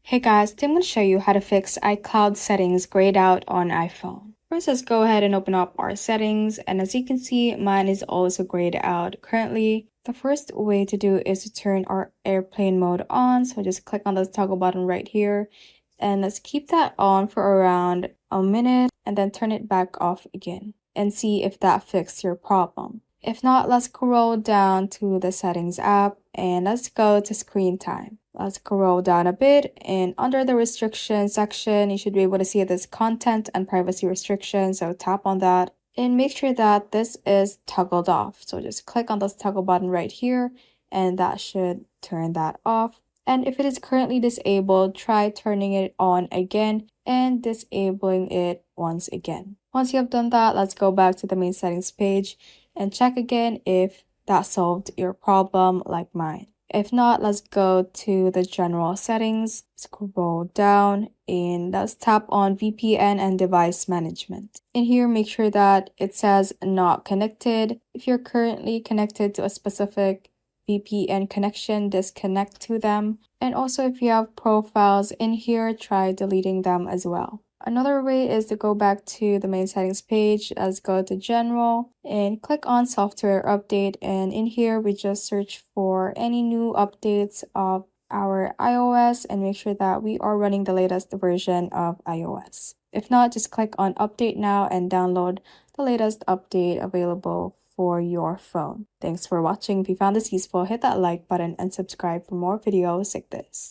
Hey guys, today I'm going to show you how to fix iCloud settings grayed out on iPhone. First, let's go ahead and open up our settings, and as you can see, mine is also grayed out currently. The first way to do is to turn our airplane mode on, so just click on this toggle button right here, and let's keep that on for around a minute, and then turn it back off again, and see if that fixed your problem. If not, let's scroll down to the settings app, and let's go to screen time. Let's scroll down a bit, and under the restrictions section, you should be able to see this content and privacy restrictions. So tap on that and make sure that this is toggled off. So just click on this toggle button right here, and that should turn that off. And if it is currently disabled, try turning it on again and disabling it once again. Once you have done that, let's go back to the main settings page and check again if that solved your problem like mine. If not, let's go to the general settings, scroll down, and let's tap on VPN and device management. In here, make sure that it says not connected. If you're currently connected to a specific VPN connection, disconnect to them. And also, if you have profiles in here, try deleting them as well. Another way is to go back to the main settings page. Let's go to general and click on software update, and in here we just search for any new updates of our iOS and make sure that we are running the latest version of iOS. If not, just click on update now and download the latest update available for your phone. Thanks for watching. If you found this useful, hit that like button and subscribe for more videos like this.